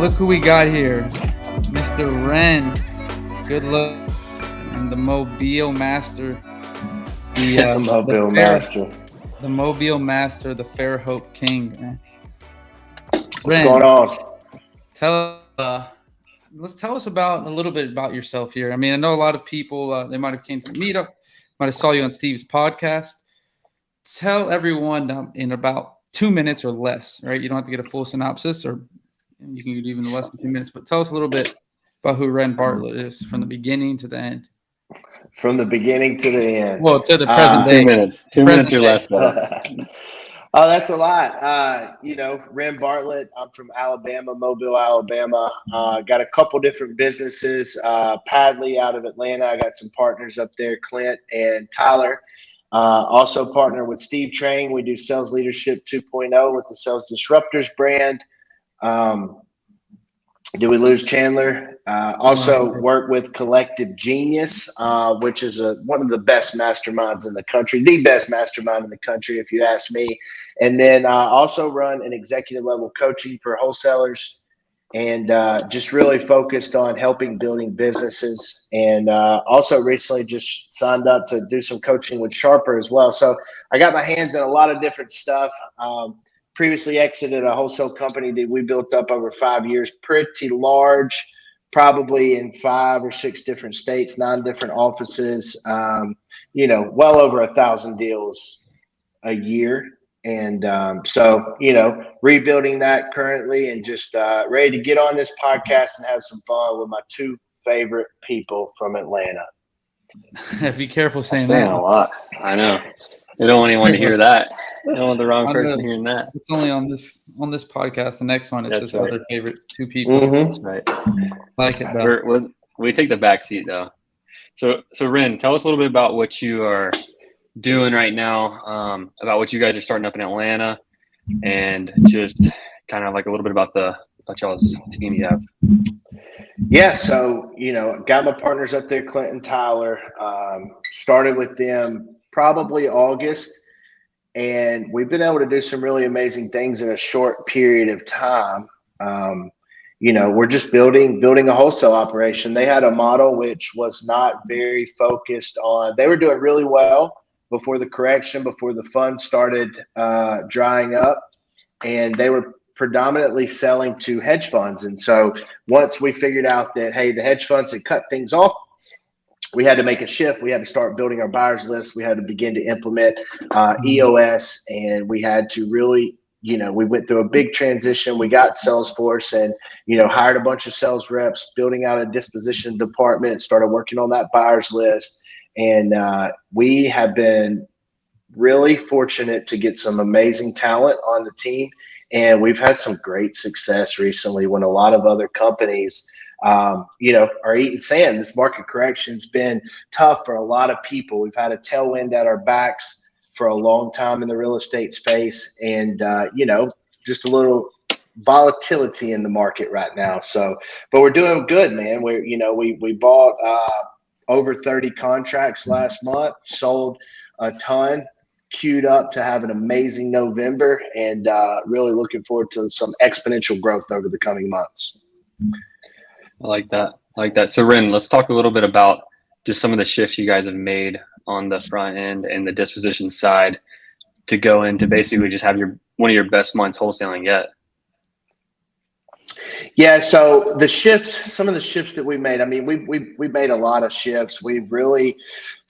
Look who we got here, Mr. Rhen. Good luck, and the Mobile Master, The Mobile Master. the Mobile Master, the Fairhope King. Man. What's Rhen, going on? let's tell us about a little bit about yourself here. I mean, I know a lot of people they might have came to the meetup, might have saw you on Steve's podcast. Tell everyone in about 2 minutes or less, right? You don't have to get a full synopsis, or you can get even less than 2 minutes. But tell us a little bit about who Rhen Bartlett is from the beginning to the end. From the beginning to the end. Well, to the present day. 2 minutes. 2 minutes or less, though. Oh, that's a lot. Rhen Bartlett. I'm from Alabama, Mobile, Alabama. Got a couple different businesses. Padley out of Atlanta. I got some partners up there, Clint and Tyler. Also partner with Steve Train. We do Sales Leadership 2.0 with the Sales Disruptors brand. Did we lose Chandler? Also work with Collective Genius, which is one of the best masterminds in the country, the best mastermind in the country, if you ask me. And then also run an executive level coaching for wholesalers, and just really focused on helping building businesses. And also recently just signed up to do some coaching with Sharper as well. So I got my hands in a lot of different stuff. Previously exited a wholesale company that we built up over 5 years, pretty large, probably in 5 or 6 different states, 9 different offices, well over 1,000 deals a year. And so, rebuilding that currently, and just ready to get on this podcast and have some fun with my 2 favorite people from Atlanta. Be careful saying Saying that. a lot. I know. You don't want anyone to hear that. You don't want the wrong person hearing that. It's only on this podcast. The next one, it's That's his right. other favorite 2 people. Mm-hmm. That's right. Like it though. We take the back seat, though. So Rhen, tell us a little bit about what you are doing right now, about what you guys are starting up in Atlanta, and just kind of like a little bit about y'all's team you have. Yeah, so got my partners up there, Clint and Tyler. Started with them probably August, and we've been able to do some really amazing things in a short period of time. We're just building a wholesale operation. They had a model which was not very focused on. They were doing really well before the correction, before the funds started drying up, and they were predominantly selling to hedge funds. And so once we figured out that, hey, the hedge funds had cut things off, we had to make a shift. We had to start building our buyers list. We had to begin to implement EOS, and we had to really, we went through a big transition. We got Salesforce and, hired a bunch of sales reps, building out a disposition department, started working on that buyers list. And we have been really fortunate to get some amazing talent on the team. And we've had some great success recently when a lot of other companies, are eating sand. This market correction's been tough for a lot of people. We've had a tailwind at our backs for a long time in the real estate space, and just a little volatility in the market right now. So, but we're doing good, man. We bought over 30 contracts last month, sold a ton, queued up to have an amazing November, and really looking forward to some exponential growth over the coming months. I like that. So Rhen, let's talk a little bit about just some of the shifts you guys have made on the front end and the disposition side to go into basically just have one of your best months wholesaling yet. Yeah, so some of the shifts that we made, I mean, we made a lot of shifts. We've really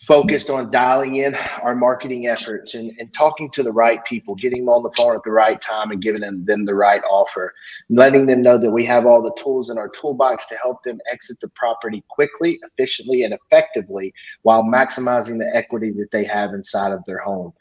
focused on dialing in our marketing efforts and talking to the right people, getting them on the phone at the right time and giving them the right offer, letting them know that we have all the tools in our toolbox to help them exit the property quickly, efficiently, and effectively while maximizing the equity that they have inside of their home.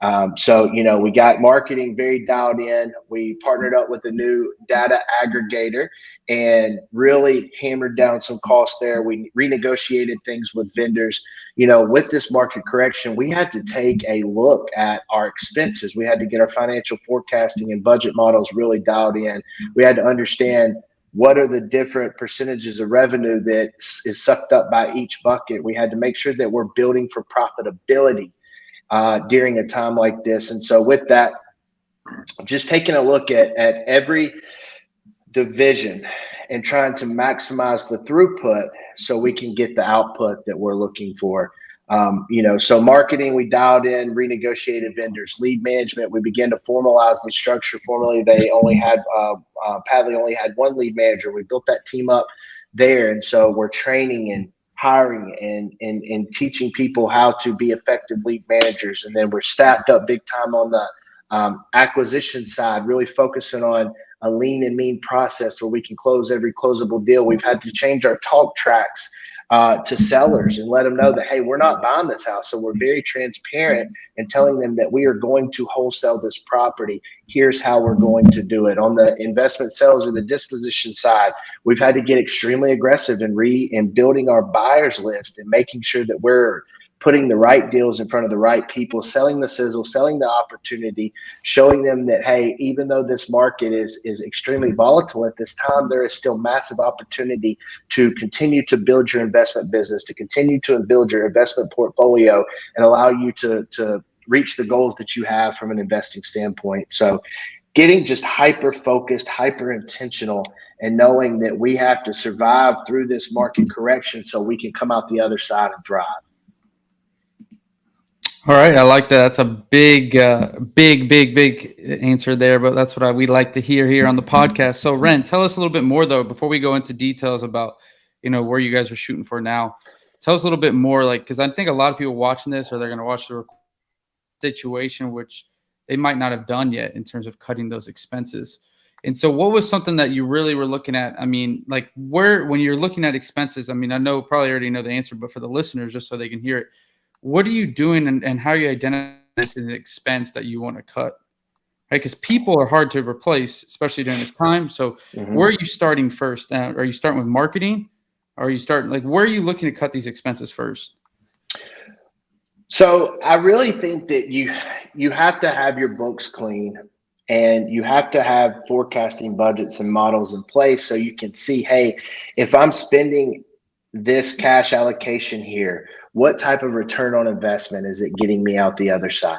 We got marketing very dialed in. We partnered up with a new data aggregator and really hammered down some costs there. We renegotiated things with vendors. With this market correction, we had to take a look at our expenses. We had to get our financial forecasting and budget models really dialed in. We had to understand what are the different percentages of revenue that is sucked up by each bucket. We had to make sure that we're building for profitability during a time like this. And so with that, just taking a look at every division and trying to maximize the throughput so we can get the output that we're looking for. So marketing, we dialed in, renegotiated vendors. Lead management, we began to formalize the structure. Formerly, they only had Padley only had one lead manager. We built that team up there, and so we're training and hiring and teaching people how to be effective lead managers. And then we're staffed up big time on the acquisition side, really focusing on a lean and mean process where we can close every closable deal. We've had to change our talk tracks to sellers and let them know that, hey, we're not buying this house. So we're very transparent and telling them that we are going to wholesale this property. Here's how we're going to do it. On the investment sales or the disposition side, we've had to get extremely aggressive in building our buyers list and making sure that we're putting the right deals in front of the right people, selling the sizzle, selling the opportunity, showing them that, hey, even though this market is extremely volatile at this time, there is still massive opportunity to continue to build your investment business, to continue to build your investment portfolio and allow you to reach the goals that you have from an investing standpoint. So getting just hyper focused, hyper intentional, and knowing that we have to survive through this market correction so we can come out the other side and thrive. All right, I like that. That's a big answer there, but that's what we like to hear here on the podcast. So, Rhen, tell us a little bit more though before we go into details about where you guys are shooting for now. Tell us a little bit more, because I think a lot of people watching this, or they're going to watch the situation, which they might not have done yet in terms of cutting those expenses. And so, what was something that you really were looking at? I mean, when you're looking at expenses, I mean, I know probably already know the answer, but for the listeners, just so they can hear it. What are you doing and how are you identifying this as an expense that you want to cut? Right? Because people are hard to replace, especially during this time. So where are you starting first? Are you starting with marketing? Or are you starting, where are you looking to cut these expenses first? So I really think that you have to have your books clean and you have to have forecasting budgets and models in place so you can see, hey, if I'm spending this cash allocation here, what type of return on investment is it getting me out the other side?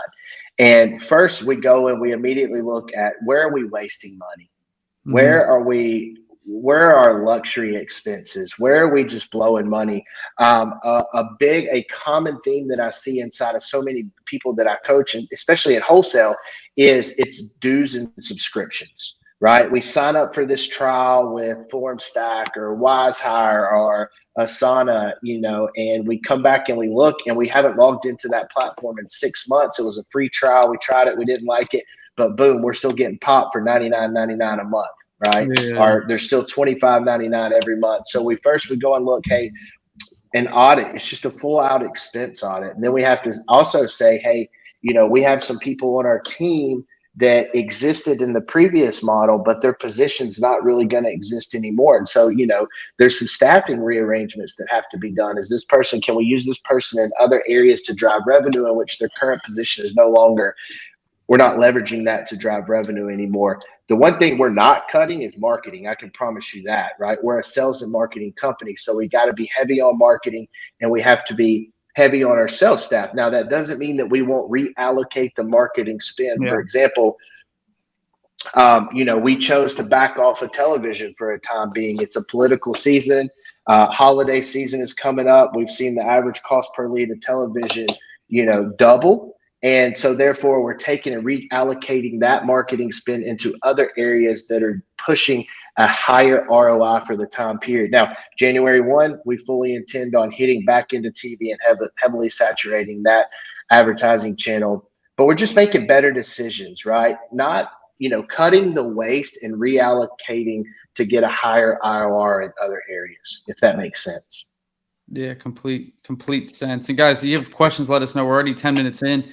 And first we go and we immediately look at where are we wasting money? Mm-hmm. Where are our luxury expenses? Where are we just blowing money? A common theme that I see inside of so many people that I coach, and especially at wholesale, is it's dues and subscriptions, right? We sign up for this trial with FormStack or WiseHire or Asana, and we come back and we look and we haven't logged into that platform in 6 months. It was a free trial. We tried it. We didn't like it, but boom, we're still getting popped for $99.99 a month, right? Yeah. Or there's still $25.99 every month. So we go and look, hey, an audit, it's just a full out expense audit. And then we have to also say, hey, we have some people on our team that existed in the previous model, but their position's not really going to exist anymore. And so, there's some staffing rearrangements that have to be done. Can we use this person in other areas to drive revenue in which their current position is no longer, we're not leveraging that to drive revenue anymore. The one thing we're not cutting is marketing. I can promise you that, right? We're a sales and marketing company. So we got to be heavy on marketing and we have to be heavy on our sales staff. Now, that doesn't mean that we won't reallocate the marketing spend. Yeah. For example, we chose to back off of television for a time being. It's a political season. Holiday season is coming up. We've seen the average cost per lead of television, double. And so therefore we're taking and reallocating that marketing spend into other areas that are pushing a higher ROI for the time period. Now, January 1, we fully intend on hitting back into TV and heavily saturating that advertising channel, but we're just making better decisions, right? Not, cutting the waste and reallocating to get a higher IRR in other areas, if that makes sense. Yeah, complete sense. And guys, if you have questions, let us know. We're already 10 minutes in.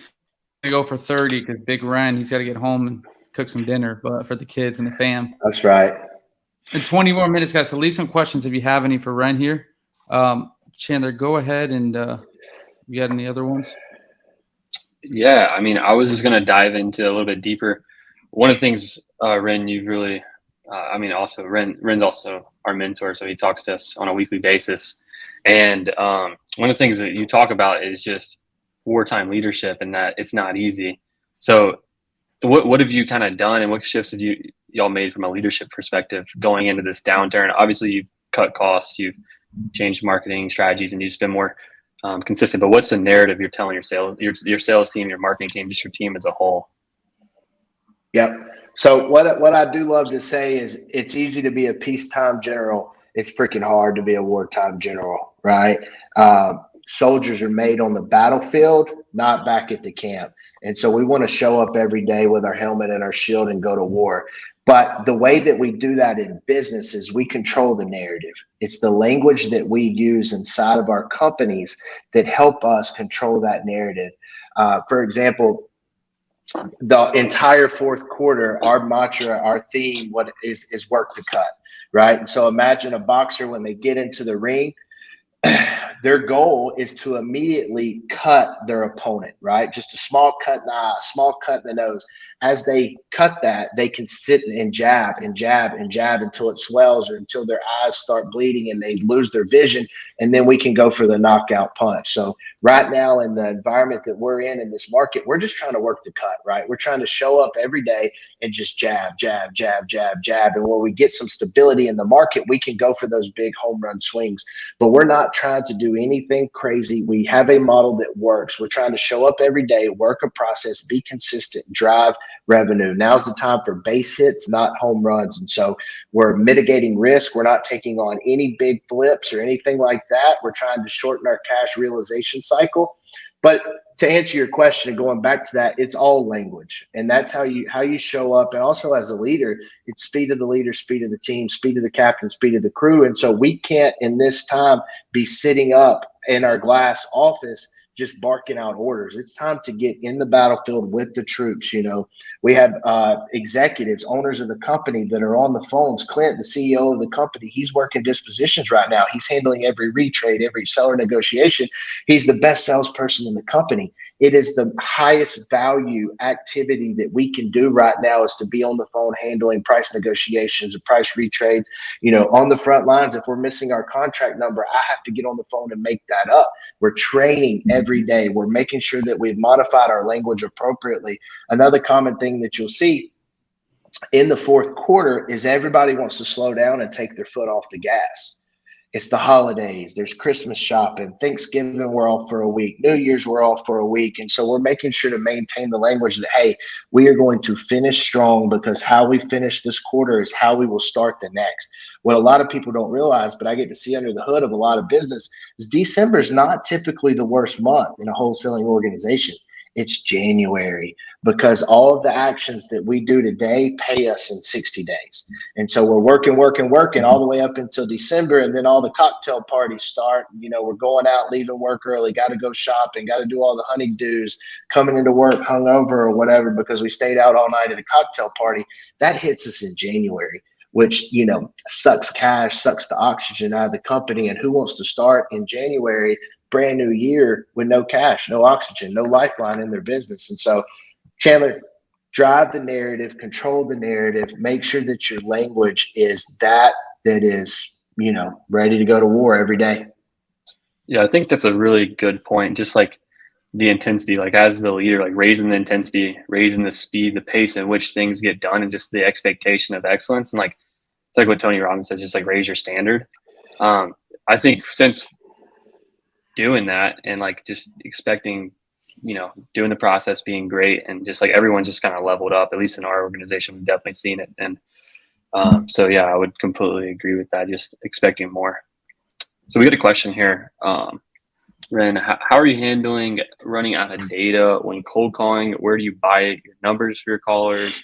We're going to go for 30 because Big Rhen, he's got to get home and cook some dinner for the kids and the fam. That's right. And 20 more minutes, guys. So leave some questions if you have any for Rhen here. Chandler, go ahead and you got any other ones? Yeah, I mean, I was just going to dive into a little bit deeper. One of the things, Rhen, you've really, also Rhen's also our mentor, so he talks to us on a weekly basis. And one of the things that you talk about is just wartime leadership and that it's not easy. So what have you kind of done and what shifts have you y'all made from a leadership perspective going into this downturn? Obviously, you've cut costs, you've changed marketing strategies, and you've been more consistent. But what's the narrative you're telling your sales team, your marketing team, just your team as a whole? Yep. So what I do love to say is it's easy to be a peacetime general. It's freaking hard to be a wartime general, right? Soldiers are made on the battlefield, not back at the camp. And so we want to show up every day with our helmet and our shield and go to war. But the way that we do that in business is we control the narrative. It's the language that we use inside of our companies that help us control that narrative. For example, the entire fourth quarter, our mantra, our theme, what is work to cut, right? And so imagine a boxer when they get into the ring, their goal is to immediately cut their opponent, right? Just a small cut in the eye, a small cut in the nose. As they cut that, they can sit and jab and jab and jab until it swells or until their eyes start bleeding and they lose their vision. And then we can go for the knockout punch. So right now in the environment that we're in this market, we're just trying to work the cut, right? We're trying to show up every day and just jab, jab, jab, jab, jab. And when we get some stability in the market, we can go for those big home run swings. But we're not trying to do anything crazy. We have a model that works. We're trying to show up every day, work a process, be consistent, drive revenue. Now's the time for base hits, not home runs. And so we're mitigating risk. We're not taking on any big flips or anything like that. We're trying to shorten our cash realization cycle. But to answer your question and going back to that, it's all language. And that's how you show up. And also as a leader, it's speed of the leader, speed of the team, speed of the captain, speed of the crew. And so we can't in this time be sitting up in our glass office just barking out orders. It's time to get in the battlefield with the troops. You know, we have executives, owners of the company that are on the phones. Clint, the CEO of the company, he's working dispositions right now. He's handling every retrade, every seller negotiation. He's the best salesperson in the company. It is the highest value activity that we can do right now is to be on the phone handling price negotiations or price retrades. You know, on the front lines, if we're missing our contract number, I have to get on the phone and make that up. We're training every day. We're making sure that we've modified our language appropriately. Another common thing that you'll see in the fourth quarter is everybody wants to slow down and take their foot off the gas. It's the holidays. There's Christmas shopping. Thanksgiving, we're off for a week. New Year's, we're off for a week. And so we're making sure to maintain the language that, hey, we are going to finish strong because how we finish this quarter is how we will start the next. What a lot of people don't realize, but I get to see under the hood of a lot of business, is December is not typically the worst month in a wholesaling organization. It's January because all of the actions that we do today pay us in 60 days. And so we're working all the way up until December. And then all the cocktail parties start. You know, we're going out, leaving work early, got to go shopping, got to do all the honeydews, coming into work hungover or whatever because we stayed out all night at a cocktail party. That hits us in January, which, you know, sucks cash, sucks the oxygen out of the company. And who wants to start in January, brand new year, with no cash, no oxygen, no lifeline in their business? And so, Chandler, drive the narrative, control the narrative, make sure that your language is that is, you know, ready to go to war every day. Yeah, I think that's a really good point. Just like the intensity, like as the leader, like raising the intensity, raising the speed, the pace in which things get done, and just the expectation of excellence. And like, it's like what Tony Robbins says, just like raise your standard. I think since doing that and like just expecting, you know, doing the process, being great, and just like everyone just kind of leveled up, at least in our organization, we've definitely seen it. And so, yeah, I would completely agree with that. Just expecting more. So we got a question here. Rhen, how are you handling running out of data when cold calling? Where do you buy your numbers for your callers?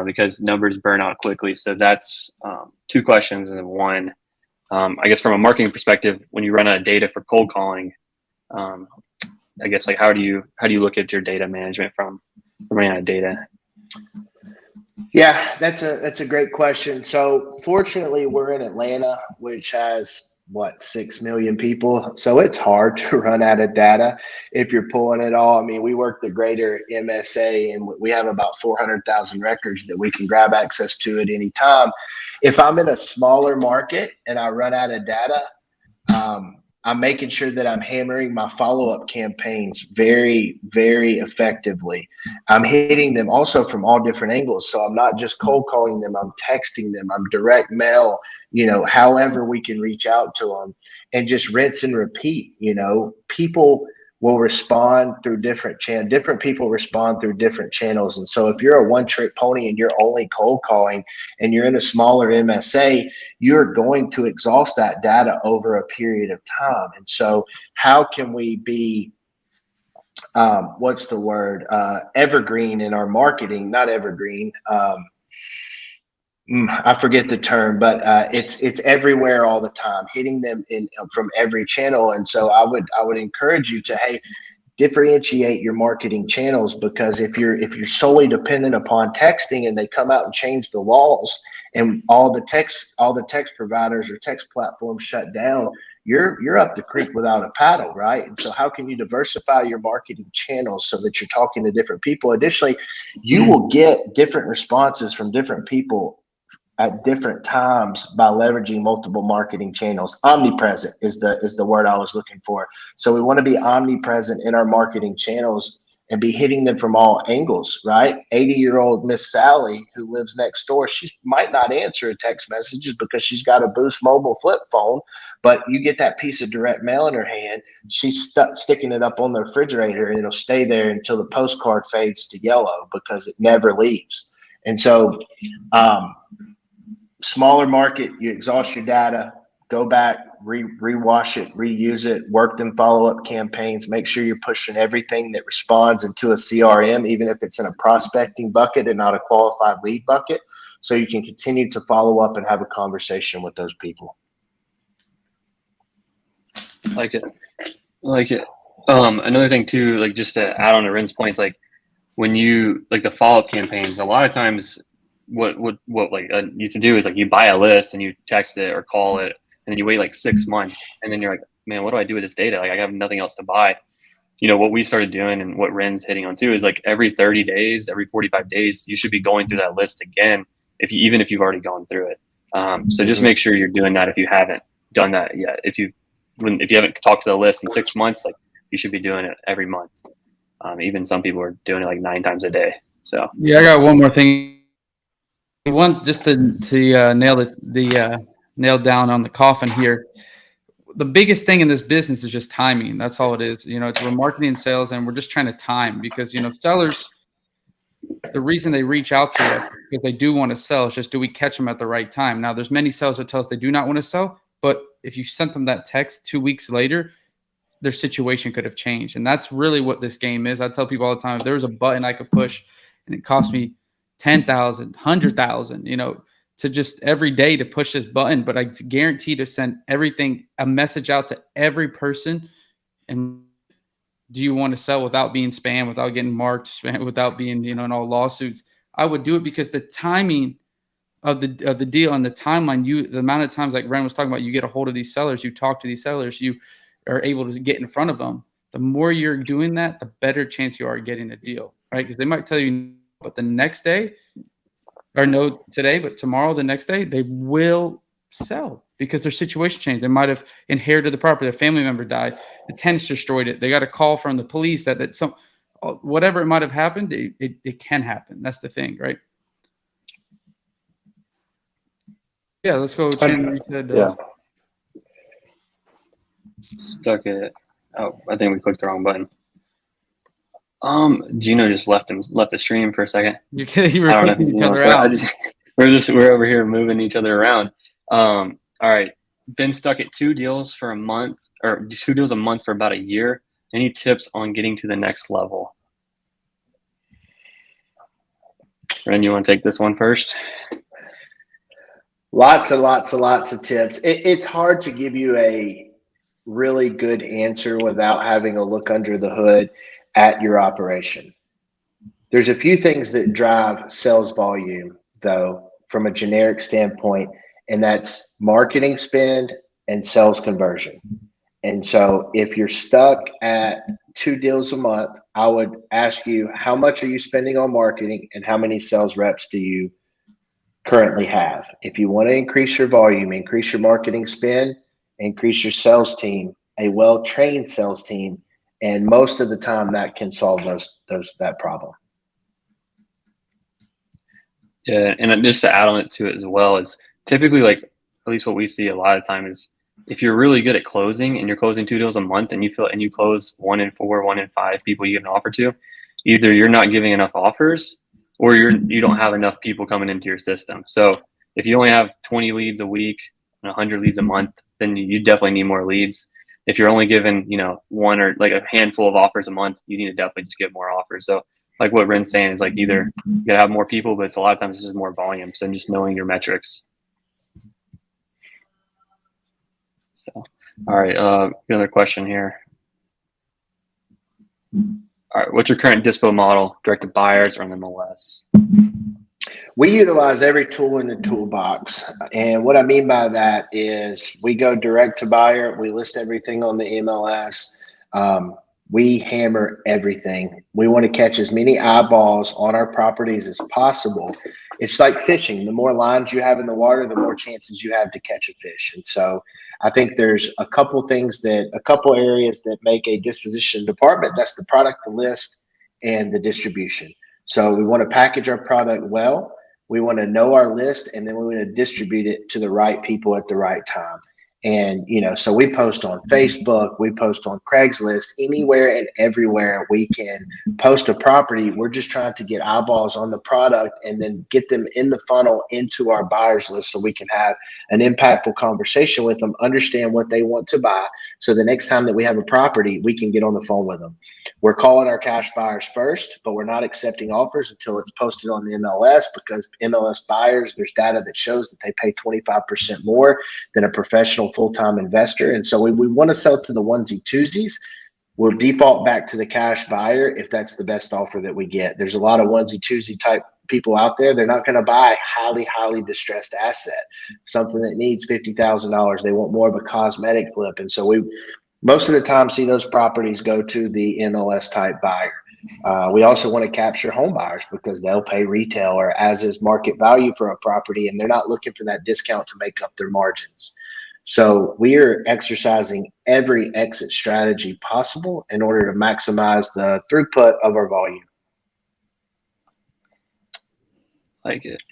Because numbers burn out quickly. So that's two questions in one. I guess from a marketing perspective, when you run out of data for cold calling, I guess like how do you look at your data management from running out of data? Yeah, that's a great question. So fortunately, we're in Atlanta, which has 6 million people. So it's hard to run out of data if you're pulling it all. I mean, we work the greater MSA and we have about 400,000 records that we can grab access to at any time. If I'm in a smaller market and I run out of data, I'm making sure that I'm hammering my follow-up campaigns very, very effectively. I'm hitting them also from all different angles. So I'm not just cold calling them, I'm texting them, I'm direct mail, however we can reach out to them, and just rinse and repeat. People will respond through different people respond through different channels. And so if you're a one-trick pony and you're only cold calling and you're in a smaller MSA, you're going to exhaust that data over a period of time. And so how can we be evergreen in our marketing? Not evergreen. I forget the term, but it's everywhere all the time, hitting them from every channel. And so I would encourage you to, differentiate your marketing channels, because if you're solely dependent upon texting and they come out and change the laws and all the text providers or text platforms shut down, you're up the creek without a paddle, right? And so how can you diversify your marketing channels so that you're talking to different people? Additionally, you will get different responses from different people at different times by leveraging multiple marketing channels. Omnipresent is the word I was looking for. So we want to be omnipresent in our marketing channels and be hitting them from all angles, right? 80-year-old Miss Sally who lives next door, she might not answer text messages because she's got a Boost mobile flip phone, but you get that piece of direct mail in her hand, she's sticking it up on the refrigerator and it'll stay there until the postcard fades to yellow because it never leaves. And so, smaller market, you exhaust your data, go back, rewash it, reuse it, work them follow-up campaigns, make sure you're pushing everything that responds into a CRM, even if it's in a prospecting bucket and not a qualified lead bucket, so you can continue to follow up and have a conversation with those people. Like it. Another thing too, like just to add on to Rhen's points, like when you like the follow-up campaigns, a lot of times what you to do is like you buy a list and you text it or call it, and then you wait like 6 months, and then you're like, man, what do I do with this data? Like I have nothing else to buy. What we started doing and what Rhen's hitting on too is like every 30 days, every 45 days, you should be going through that list again, even if you've already gone through it. So just make sure you're doing that if you haven't done that yet. If you haven't talked to the list in 6 months, like you should be doing it every month. Even some people are doing it like 9 times a day. So yeah, I got one more thing. One just to nail down on the coffin here. The biggest thing in this business is just timing. That's all it is. We're marketing and sales, and we're just trying to time, because sellers, the reason they reach out to us because they do want to sell is just, do we catch them at the right time? Now, there's many sellers that tell us they do not want to sell, but if you sent them that text 2 weeks later, their situation could have changed. And that's really what this game is. I tell people all the time, if there was a button I could push and it cost me 10,000, 100,000, to just every day to push this button, but I guarantee to send a message out to every person. And do you want to sell without being spam, without getting marked spam, without being, in all lawsuits? I would do it, because the timing of the deal and the timeline, the amount of times, like Rhen was talking about, you get a hold of these sellers, you talk to these sellers, you are able to get in front of them. The more you're doing that, the better chance you are getting a deal, right? Because they might tell you, but the next day, or no today, but tomorrow, the next day, they will sell because their situation changed. They might have inherited the property, their family member died, the tenants destroyed it, they got a call from the police that some, whatever it might have happened, it can happen. That's the thing, right? Yeah, let's go. Chandler, you said, yeah. Stuck it. Oh, I think we clicked the wrong button. Gino just left the stream for a second. You were flipping each other out. We're over here moving each other around. All right. Been stuck at 2 deals for a month, or 2 deals a month for about a year. Any tips on getting to the next level? Rhen, you want to take this one first? Lots and lots and lots of tips. It's hard to give you a really good answer without having a look under the hood at your operation. There's a few things that drive sales volume, though, from a generic standpoint, and that's marketing spend and sales conversion. And so if you're stuck at 2 deals a month, I would ask you, how much are you spending on marketing and how many sales reps do you currently have? If you want to increase your volume, increase your marketing spend, increase your sales team, a well-trained sales team, and most of the time that can solve that problem. Yeah, and just to add on it to it as well is typically, like, at least what we see a lot of time is if you're really good at closing and you're closing 2 deals a month and you close 1 in 4, 1 in 5 people you get an offer to, either you're not giving enough offers or you don't have enough people coming into your system. So if you only have 20 leads a week and 100 leads a month, then you definitely need more leads. If you're only given, one or like a handful of offers a month, you need to definitely just give more offers. So like what Rhen's saying is, like, either you gotta have more people, but it's a lot of times it's just more volume. So just knowing your metrics. So, all right, another question here. All right, what's your current dispo model? Direct to buyers or on the MLS? We utilize every tool in the toolbox. And what I mean by that is we go direct to buyer. We list everything on the MLS. We hammer everything. We want to catch as many eyeballs on our properties as possible. It's like fishing. The more lines you have in the water, the more chances you have to catch a fish. And so I think there's a couple areas that make a disposition department. That's the product, the list, and the distribution. So we want to package our product well. We want to know our list, and then we want to distribute it to the right people at the right time. And, so we post on Facebook, we post on Craigslist, anywhere and everywhere we can post a property. We're just trying to get eyeballs on the product and then get them in the funnel into our buyers list so we can have an impactful conversation with them, understand what they want to buy. So the next time that we have a property, we can get on the phone with them. We're calling our cash buyers first, but we're not accepting offers until it's posted on the MLS, because MLS buyers, there's data that shows that they pay 25% more than a professional full-time investor. And so we want to sell to the onesie twosies. We'll default back to the cash buyer if that's the best offer that we get. There's a lot of onesie twosie type people out there. They're not going to buy highly distressed asset, something that needs $50,000. They want more of a cosmetic flip. And so we most of the time see those properties go to the MLS type buyer. We also want to capture home buyers because they'll pay retail or as is market value for a property, and they're not looking for that discount to make up their margins. So we are exercising every exit strategy possible in order to maximize the throughput of our volume. Like it.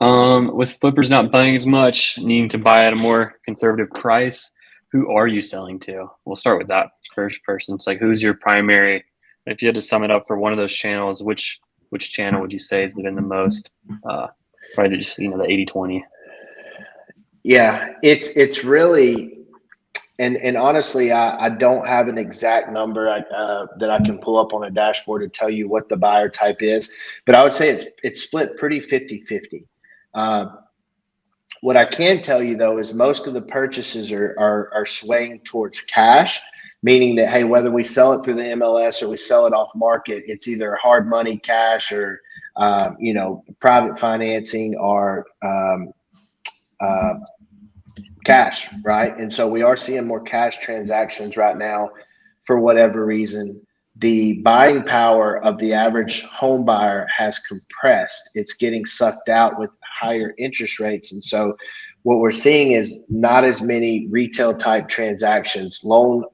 With flippers not buying as much, needing to buy at a more conservative price, who are you selling to? We'll start with that first person. It's like, who's your primary? If you had to sum it up for one of those channels, which channel would you say has been the most? Probably just the 80-20. Yeah, it's really, and honestly, I don't have an exact number that I can pull up on a dashboard to tell you what the buyer type is, but I would say it's split pretty 50-50. What I can tell you though is most of the purchases are swaying towards cash, meaning that, hey, whether we sell it through the MLS or we sell it off market, it's either hard money cash or private financing or cash, right? And so we are seeing more cash transactions right now for whatever reason. The buying power of the average home buyer has compressed. It's getting sucked out with higher interest rates. And so what we're seeing is not as many retail type transactions. Loan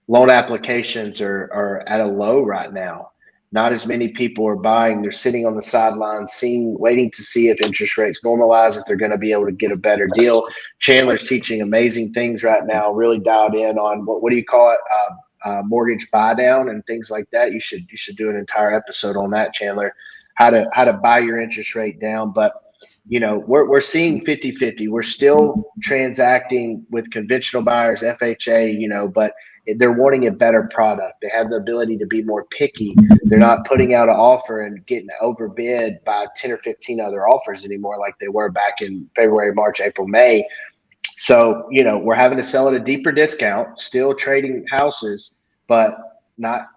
applications are at a low right now. Not as many people are buying. They're sitting on the sidelines, waiting to see if interest rates normalize, if they're going to be able to get a better deal. Chandler's teaching amazing things right now, really dialed in on what do you call it? Mortgage buy down and things like that. You should do an entire episode on that, Chandler, how to buy your interest rate down. But we're seeing 50-50. We're still transacting with conventional buyers, FHA, but they're wanting a better product. They have the ability to be more picky. They're not putting out an offer and getting overbid by 10 or 15 other offers anymore like they were back in February, March, April, May. So, we're having to sell at a deeper discount, still trading houses, but not,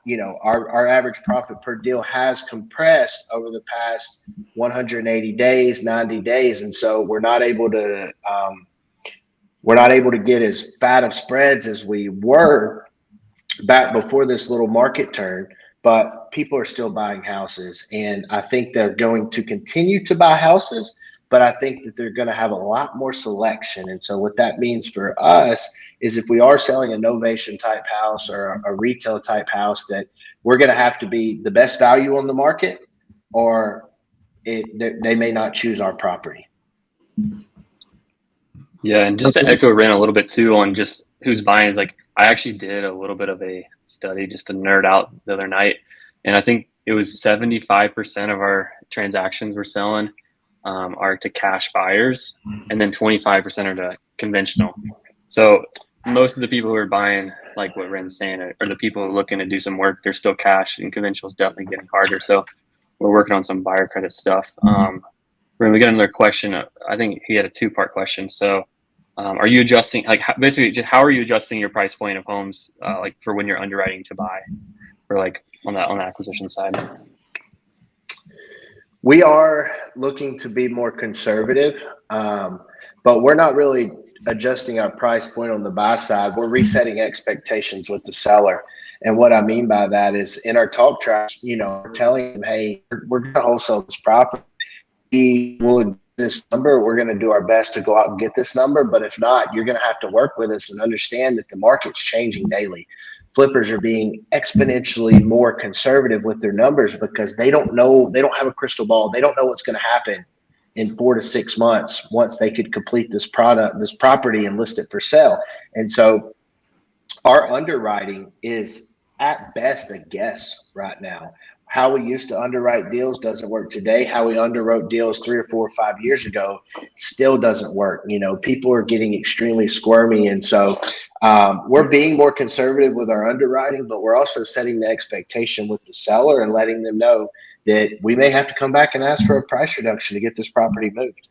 our average profit per deal has compressed over the past 180 days, 90 days. And so we're not able to get as fat of spreads as we were back before this little market turn, but people are still buying houses. And I think they're going to continue to buy houses, but I think that they're going to have a lot more selection. And so what that means for us is if we are selling a novation type house or a retail type house, that we're going to have to be the best value on the market, or they may not choose our property. Yeah, and just to echo Rhen a little bit too on just who's buying is like I actually did a little bit of a study just to nerd out the other night, and I think it was 75% of our transactions we're selling are to cash buyers, and then 25% are to conventional. So most of the people who are buying, like what Rhen's saying, are the people who are looking to do some work. They're still cash, and conventional is definitely getting harder. So we're working on some buyer credit stuff. Rhen, we got another question. I think he had a two-part question. So, are you adjusting, like, basically, just how are you adjusting your price point of homes, like for when you're underwriting to buy, or like on the acquisition side? We are looking to be more conservative, but we're not really adjusting our price point on the buy side. We're resetting expectations with the seller. And what I mean by that is in our talk tracks, we're telling them, hey, we're going to wholesale this property. We will this number. We're going to do our best to go out and get this number. But if not, you're going to have to work with us and understand that the market's changing daily. Flippers are being exponentially more conservative with their numbers because they don't know, they don't have a crystal ball. They don't know what's going to happen in 4 to 6 months once they could complete this property and list it for sale. And so our underwriting is at best a guess right now. How we used to underwrite deals doesn't work today. How we underwrote deals 3 or 4 or 5 years ago still doesn't work. People are getting extremely squirmy. And so we're being more conservative with our underwriting, but we're also setting the expectation with the seller and letting them know that we may have to come back and ask for a price reduction to get this property moved.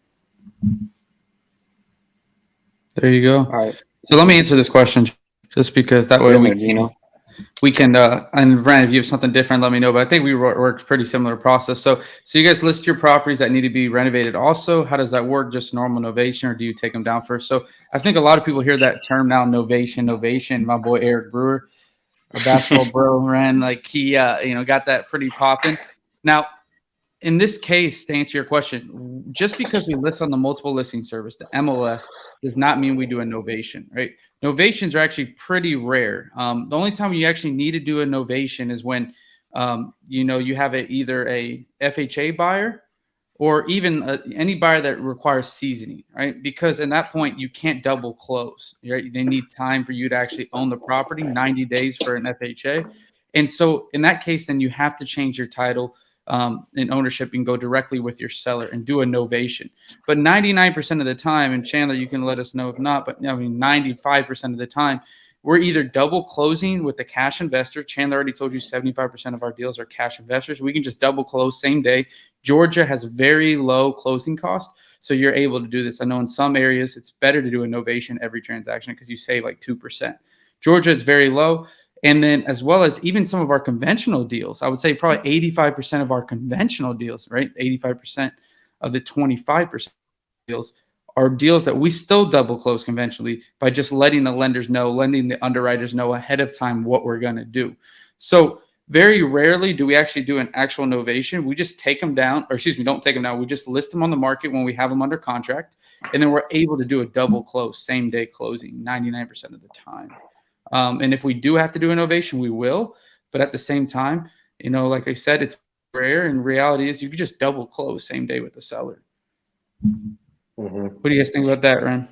There you go. All right. So let me answer this question just because that way we can, and Rhen, if you have something different, let me know. But I think we worked pretty similar process. So you guys list your properties that need to be renovated also. How does that work? Just normal novation, or do you take them down first? So I think a lot of people hear that term now, novation. My boy Eric Brewer, a basketball bro, Rhen, like he, got that pretty popping. Now, in this case, to answer your question, just because we list on the multiple listing service, the MLS, does not mean we do a novation, right? Novations are actually pretty rare. The only time you actually need to do a novation is when, you have either a FHA buyer or even any buyer that requires seasoning, right? Because in that point, you can't double close, right? They need time for you to actually own the property, 90 days for an FHA. And so in that case, then you have to change your title in ownership and go directly with your seller and do a novation. But 99% of the time, and Chandler, you can let us know if not, but 95% of the time, we're either double closing with the cash investor. Chandler already told you 75% of our deals are cash investors. We can just double close same day. Georgia has very low closing cost, so you're able to do this. I know in some areas it's better to do a novation every transaction because you save like 2%. Georgia, it's very low. And then as well as even some of our conventional deals, I would say probably 85% of our conventional deals, right? 85% of the 25% deals are deals that we still double close conventionally by just letting the lenders know, letting the underwriters know ahead of time what we're going to do. So very rarely do we actually do an actual novation. We just take them down, or excuse me, don't take them down. We just list them on the market when we have them under contract. And then we're able to do a double close, same day closing 99% of the time. And if we do have to do an novation, we will. But at the same time, like I said, it's rare. And reality is you can just double close same day with the seller. Mm-hmm. What do you guys think about that, Rhen?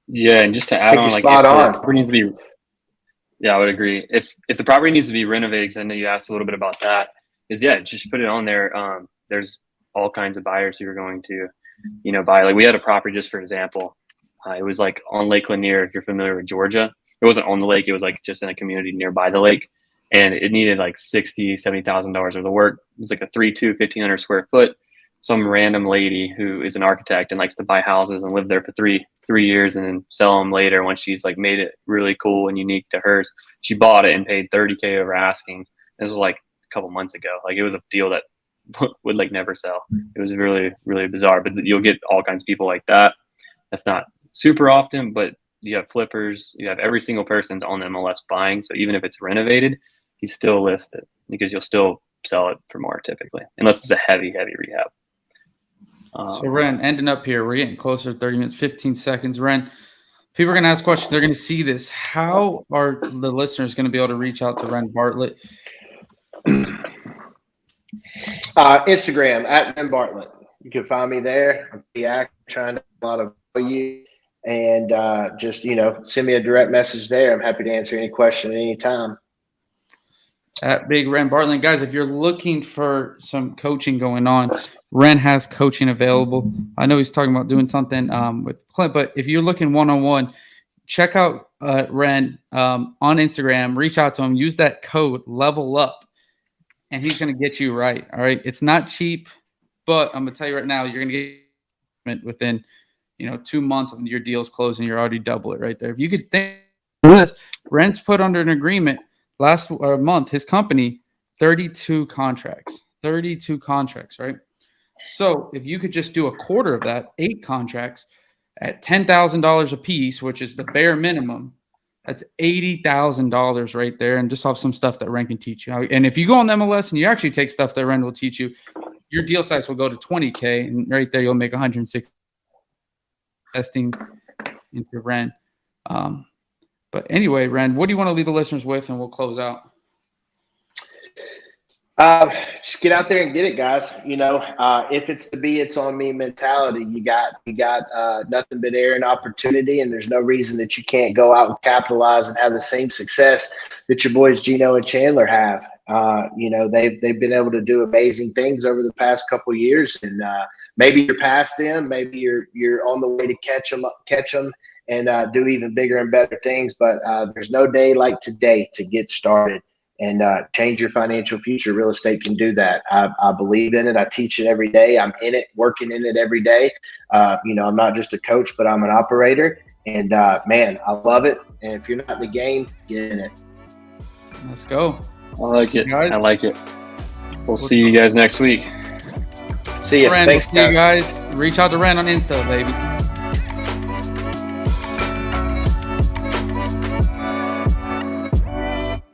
Yeah, and just to add on, like if the property needs to be, I would agree. If the property needs to be renovated, because I know you asked a little bit about that, just put it on there. There's all kinds of buyers who are going to, buy. Like we had a property, just for example, it was like on Lake Lanier, if you're familiar with Georgia. It wasn't on the lake. It was like just in a community nearby the lake. And it needed like $60,000, $70,000 worth of work. It was like a 1,500 square foot. Some random lady who is an architect and likes to buy houses and live there for three years and then sell them later when she's like made it really cool and unique to hers. She bought it and paid $30,000 over asking. This was like a couple months ago. Like it was a deal that would like never sell. It was really, really bizarre, but you'll get all kinds of people like that. That's not super often, but you have flippers, you have every single person's on the MLS buying. So even if it's renovated, you still list it because you'll still sell it for more typically, unless it's a heavy rehab. So Rhen, ending up here, we're getting closer to 30 minutes, 15 seconds. Rhen, People are going to ask questions. They're going to see this. How are the listeners going to be able to reach out to Rhen Bartlett? Instagram at Rhen Bartlett. You can find me there. I'm pretty active, trying to add a lot of value, and just send me a direct message there. I'm happy to answer any question at any time. At Big Rhen Bartlett, guys, if you're looking for some coaching going on, Rhen has coaching available. I know he's talking about doing something with Clint, but if you're looking one-on-one, check out Rhen on Instagram. Reach out to him. Use that code Level Up, and he's going to get you right. All right, it's not cheap, but I'm going to tell you right now, you're going to get within 2 months of your deals closing. You're already double it right there. If you could think this, Rhen's put under an agreement last month, his company, 32 contracts, right? So if you could just do a quarter of that, 8 contracts at $10,000 a piece, which is the bare minimum, that's $80,000 right there. And just off some stuff that Rhen can teach you. And if you go on MLS and you actually take stuff that Rhen will teach you, your deal size will go to 20K, and right there you'll make 160 investing into Rhen. But anyway, Rhen, what do you want to leave the listeners with, and we'll close out? Just get out there and get it, guys. If it's to be, it's on me mentality. You got nothing but air and opportunity, and there's no reason that you can't go out and capitalize and have the same success that your boys Gino and Chandler have. They've been able to do amazing things over the past couple of years, and maybe you're past them, maybe you're on the way to catch them. And do even bigger and better things. But there's no day like today to get started and change your financial future. Real estate can do that. I believe in it. I teach it every day. I'm in it, working in it every day. I'm not just a coach, but I'm an operator. And, man, I love it. And if you're not in the game, get in it. Let's go. I like it. I like it. We'll see you guys next week. See you. Rhen, Thanks, we'll see you guys. Reach out to Rhen on Insta, baby.